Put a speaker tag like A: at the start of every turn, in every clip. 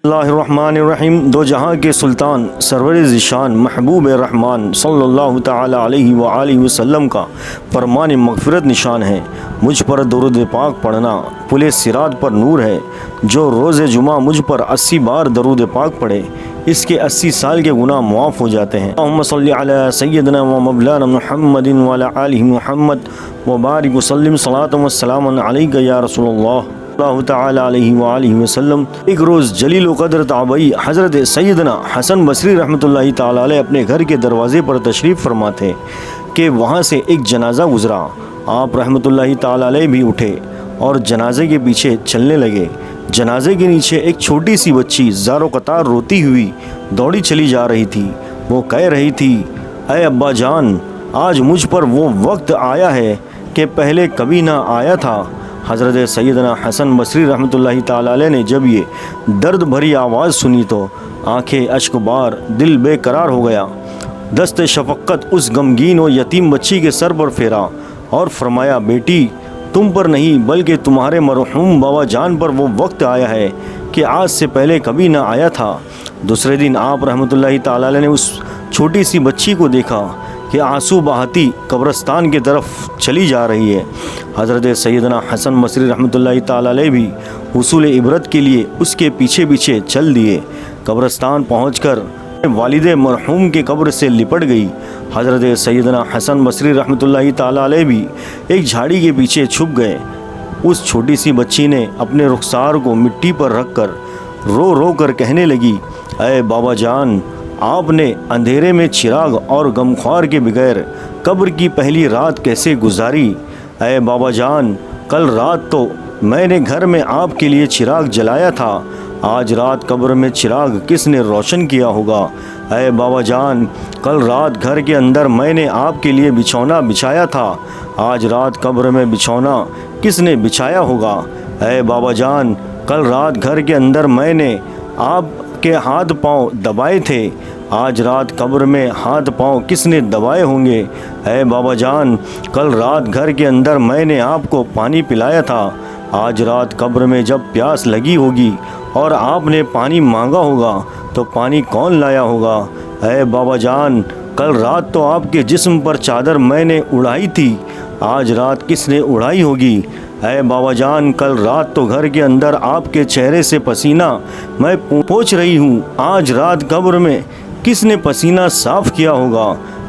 A: اللہ الرحمن الرحیم۔ دو جہاں کے سلطان سرور ذیشان محبوب رحمان صلی اللہ تعالی علیہ وآلہ وسلم کا فرمان مغفرت نشان ہے۔ مجھ پر درود پاک پڑھنا پل صراط پر نور ہے۔ جو روز جمعہ مجھ پر 80 بار درود پاک پڑھے اس کے 80 سال کے گناہ معاف ہو جاتے ہیں۔ اللہم صلی علی سیدنا و مولانا محمد وعلی آلہ محمد وبارک وسلم صلاۃ و سلام علیک یا رسول اللہ اللہ تعالی علیہ وآلہ وسلم۔ ایک روز جلیل و قدر تابعی حضرت سیدنا حسن بصری رحمۃ اللہ تعالی علیہ اپنے گھر کے دروازے پر تشریف فرما تھے کہ وہاں سے ایک جنازہ گزرا۔ آپ رحمۃ اللہ تعالی علیہ بھی اٹھے اور جنازے کے پیچھے چلنے لگے۔ جنازے کے نیچے ایک چھوٹی سی بچی زار و قطار روتی ہوئی دوڑی چلی جا رہی تھی۔ وہ کہہ رہی تھی، اے ابا جان، آج مجھ پر وہ وقت آیا ہے کہ پہلے کبھی نہ آیا تھا۔ حضرت سیدنا حسن بصری رحمۃ اللہ تعالی علیہ نے جب یہ درد بھری آواز سنی تو آنکھیں اشک بار، دل بے قرار ہو گیا۔ دست شفقت اس غمگین و یتیم بچی کے سر پر پھیرا اور فرمایا، بیٹی، تم پر نہیں بلکہ تمہارے مرحوم بابا جان پر وہ وقت آیا ہے کہ آج سے پہلے کبھی نہ آیا تھا۔ دوسرے دن آپ رحمۃ اللہ تعالی علیہ نے اس چھوٹی سی بچی کو دیکھا کہ آنسو بہاتی قبرستان کی طرف چلی جا رہی ہے۔ حضرت سیدنا حسن بصری رحمۃ اللہ تعالی علیہ بھی حصول عبرت کے لیے اس کے پیچھے پیچھے چل دیے۔ قبرستان پہنچ کر والد مرحوم کے قبر سے لپٹ گئی۔ حضرت سیدنا حسن بصری رحمۃ اللہ تعالی علیہ بھی ایک جھاڑی کے پیچھے چھپ گئے۔ اس چھوٹی سی بچی نے اپنے رخسار کو مٹی پر رکھ کر رو رو کر کہنے لگی، اے بابا جان، آپ نے اندھیرے میں چراغ اور غمخوار کے بغیر قبر کی پہلی رات کیسے گزاری؟ اے بابا جان، کل رات تو میں نے گھر میں آپ کے لیے چراغ جلایا تھا، آج رات قبر میں چراغ کس نے روشن کیا ہوگا؟ اے بابا جان، کل رات گھر کے اندر میں نے آپ کے لیے بچھونا بچھایا تھا، آج رات قبر میں بچھونا کس نے بچھایا ہوگا؟ اے بابا جان، کل رات گھر کے اندر میں نے آپ کے ہاتھ پاؤں دبائے تھے، آج رات قبر میں ہاتھ پاؤں کس نے دبائے ہوں گے؟ اے بابا جان، کل رات گھر کے اندر میں نے آپ کو پانی پلایا تھا، آج رات قبر میں جب پیاس لگی ہوگی اور آپ نے پانی مانگا ہوگا تو پانی کون لایا ہوگا؟ اے بابا جان، کل رات تو آپ کے جسم پر چادر میں نے اڑائی تھی، آج رات کس نے اڑائی ہوگی؟ اے بابا جان، کل رات تو گھر کے اندر آپ کے چہرے سے پسینہ میں پوچھ رہی ہوں، آج رات قبر میں کس نے پسینہ صاف کیا ہوگا؟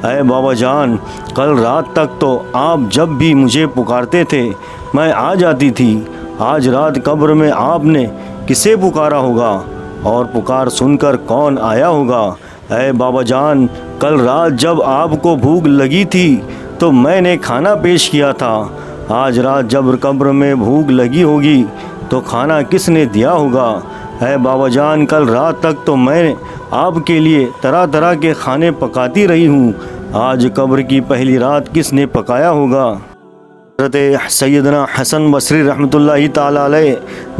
A: اے بابا جان، کل رات تک تو آپ جب بھی مجھے پکارتے تھے میں آ جاتی تھی، آج رات قبر میں آپ نے کسے پکارا ہوگا اور پکار سن کر کون آیا ہوگا؟ اے بابا جان، کل رات جب آپ کو بھوک لگی تھی تو میں نے کھانا پیش کیا تھا، آج رات جب قبر میں بھوک لگی ہوگی تو کھانا کس نے دیا ہوگا؟ اے بابا جان، کل رات تک تو میں آپ کے لیے طرح طرح کے کھانے پکاتی رہی ہوں، آج قبر کی پہلی رات کس نے پکایا ہوگا؟ حضرت سیدنا حسن بصری رحمۃ اللہ تعالی علیہ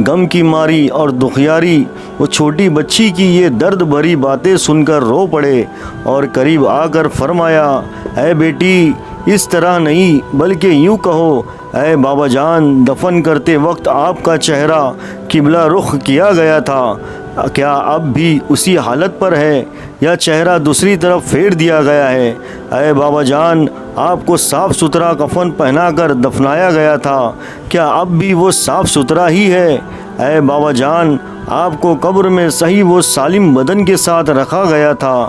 A: غم کی ماری اور دکھیاری وہ چھوٹی بچی کی یہ درد بھری باتیں سن کر رو پڑے اور قریب آ کر فرمایا، اے بیٹی، اس طرح نہیں بلکہ یوں کہو، اے بابا جان، دفن کرتے وقت آپ کا چہرہ قبلہ رخ کیا گیا تھا، کیا اب بھی اسی حالت پر ہے یا چہرہ دوسری طرف پھیر دیا گیا ہے؟ اے بابا جان، آپ کو صاف ستھرا کفن پہنا کر دفنایا گیا تھا، کیا اب بھی وہ صاف ستھرا ہی ہے؟ اے بابا جان، آپ کو قبر میں صحیح و سالم بدن کے ساتھ رکھا گیا تھا،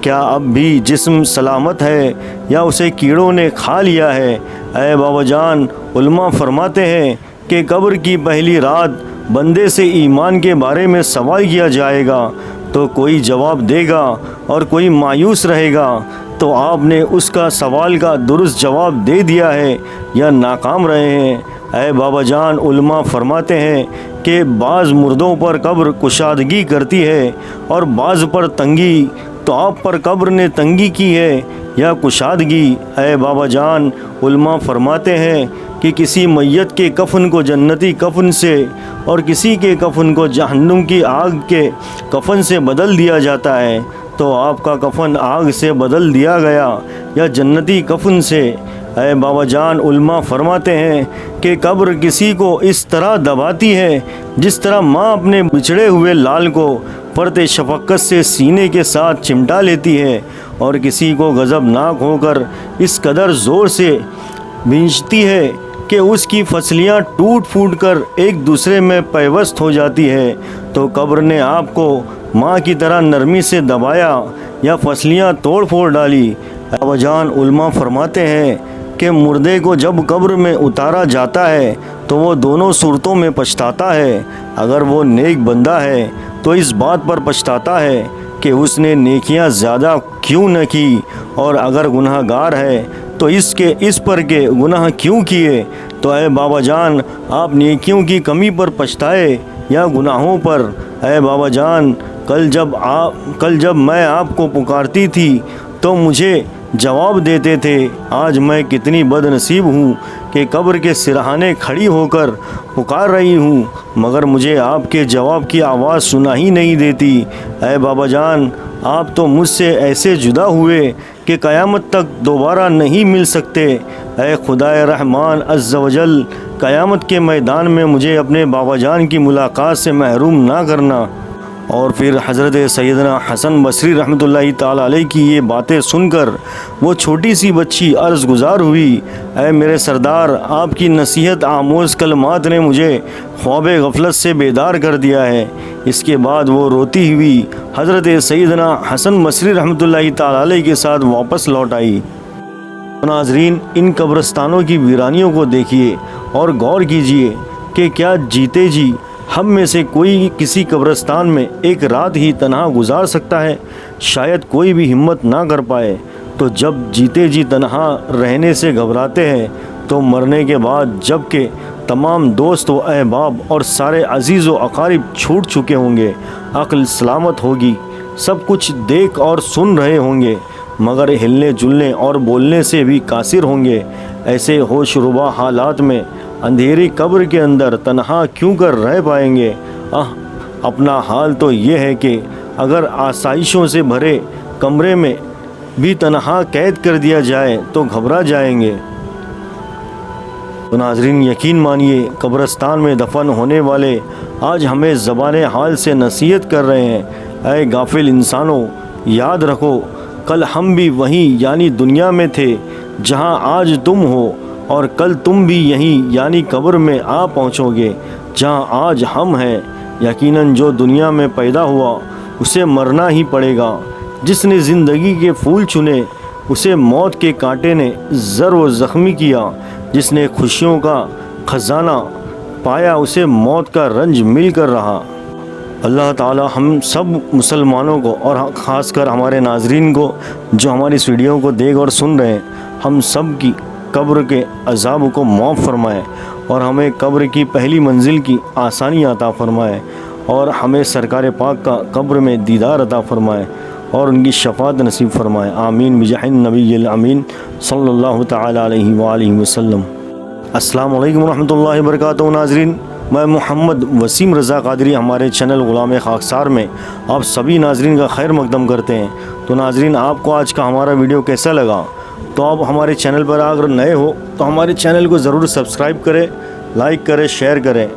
A: کیا اب بھی جسم سلامت ہے یا اسے کیڑوں نے کھا لیا ہے؟ اے بابا جان، علماء فرماتے ہیں کہ قبر کی پہلی رات بندے سے ایمان کے بارے میں سوال کیا جائے گا تو کوئی جواب دے گا اور کوئی مایوس رہے گا، تو آپ نے اس کا سوال کا درست جواب دے دیا ہے یا ناکام رہے ہیں؟ اے بابا جان، علماء فرماتے ہیں کہ بعض مردوں پر قبر کشادگی کرتی ہے اور بعض پر تنگی، تو آپ پر قبر نے تنگی کی ہے یا کشادگی؟ اے بابا جان، علماء فرماتے ہیں کہ کسی میت کے کفن کو جنتی کفن سے اور کسی کے کفن کو جہنم کی آگ کے کفن سے بدل دیا جاتا ہے، تو آپ کا کفن آگ سے بدل دیا گیا یا جنتی کفن سے؟ اے بابا جان، علماء فرماتے ہیں کہ قبر کسی کو اس طرح دباتی ہے جس طرح ماں اپنے بچھڑے ہوئے لال کو پرتے شفقت سے سینے کے ساتھ چمٹا لیتی ہے، اور کسی کو غضبناک ہو کر اس قدر زور سے بھینچتی ہے کہ اس کی فصلیاں ٹوٹ پھوٹ کر ایک دوسرے میں پیوست ہو جاتی ہے، تو قبر نے آپ کو ماں کی طرح نرمی سے دبایا یا فصلیاں توڑ پھوڑ ڈالی؟ بابا جان، علماء فرماتے ہیں کہ مردے کو جب قبر میں اتارا جاتا ہے تو وہ دونوں صورتوں میں پچھتاتا ہے۔ اگر وہ نیک بندہ ہے تو اس بات پر پچھتاتا ہے کہ اس نے نیکیاں زیادہ کیوں نہ کی، اور اگر گناہ گار ہے تو اس پر کہ گناہ کیوں کیے۔ تو اے بابا جان، آپ نیکیوں کی کمی پر پچھتائے یا گناہوں پر؟ اے بابا جان، کل جب میں آپ کو پکارتی تھی تو مجھے جواب دیتے تھے۔ آج میں کتنی بد نصیب ہوں کہ قبر کے سرہانے کھڑی ہو کر پکار رہی ہوں، مگر مجھے آپ کے جواب کی آواز سنا ہی نہیں دیتی۔ اے بابا جان، آپ تو مجھ سے ایسے جدا ہوئے کہ قیامت تک دوبارہ نہیں مل سکتے۔ اے خدائے رحمان عز و جل، قیامت کے میدان میں مجھے اپنے بابا جان کی ملاقات سے محروم نہ کرنا۔ اور پھر حضرت سیدنا حسن بصری رحمۃ اللہ تعالیٰ علیہ کی یہ باتیں سن کر وہ چھوٹی سی بچی عرض گزار ہوئی، اے میرے سردار، آپ کی نصیحت آموز کلمات نے مجھے خواب غفلت سے بیدار کر دیا ہے۔ اس کے بعد وہ روتی ہوئی حضرت سیدنا حسن بصری رحمۃ اللہ تعالیٰ علیہ کے ساتھ واپس لوٹ آئی۔ ناظرین، ان قبرستانوں کی ویرانیوں کو دیکھیے اور غور کیجیے کہ کیا جیتے جی ہم میں سے کوئی کسی قبرستان میں ایک رات ہی تنہا گزار سکتا ہے؟ شاید کوئی بھی ہمت نہ کر پائے۔ تو جب جیتے جی تنہا رہنے سے گھبراتے ہیں تو مرنے کے بعد جب کہ تمام دوست و احباب اور سارے عزیز و اقارب چھوٹ چکے ہوں گے، عقل سلامت ہوگی، سب کچھ دیکھ اور سن رہے ہوں گے، مگر ہلنے جلنے اور بولنے سے بھی قاصر ہوں گے، ایسے ہوش ربا حالات میں اندھیری قبر کے اندر تنہا کیوں کر رہ پائیں گے؟ اپنا حال تو یہ ہے کہ اگر آسائشوں سے بھرے کمرے میں بھی تنہا قید کر دیا جائے تو گھبرا جائیں گے۔ تو ناظرین، یقین مانیے، قبرستان میں دفن ہونے والے آج ہمیں زبان حال سے نصیحت کر رہے ہیں، اے غافل انسانوں، یاد رکھو کل ہم بھی وہیں یعنی دنیا میں تھے جہاں آج تم ہو، اور کل تم بھی یہیں یعنی قبر میں آ پہنچو گے جہاں آج ہم ہیں۔ یقیناً جو دنیا میں پیدا ہوا اسے مرنا ہی پڑے گا۔ جس نے زندگی کے پھول چنے اسے موت کے کانٹے نے زر و زخمی کیا، جس نے خوشیوں کا خزانہ پایا اسے موت کا رنج مل کر رہا۔ اللہ تعالی ہم سب مسلمانوں کو اور خاص کر ہمارے ناظرین کو جو ہماری اس ویڈیو کو دیکھ اور سن رہے ہیں، ہم سب کی قبر کے عذاب کو معاف فرمائے، اور ہمیں قبر کی پہلی منزل کی آسانی عطا فرمائے، اور ہمیں سرکار پاک کا قبر میں دیدار عطا فرمائے اور ان کی شفاعت نصیب فرمائے۔ آمین بجاہ النبی الامین صلی اللہ تعالی علیہ وآلہ وسلم۔ السلام علیکم ورحمۃ اللہ وبرکاتہ۔ ناظرین، میں محمد وسیم رضا قادری ہمارے چینل غلام خاکسار میں آپ سبھی ناظرین کا خیر مقدم کرتے ہیں۔ تو ناظرین، آپ کو آج کا ہمارا ویڈیو کیسا لگا؟ تو آپ ہمارے چینل پر اگر نئے ہو تو ہمارے چینل کو ضرور سبسکرائب کریں، لائک کریں، شیئر کریں،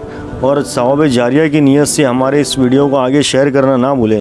A: اور ثواب جاریہ کی نیت سے ہمارے اس ویڈیو کو آگے شیئر کرنا نہ بھولیں۔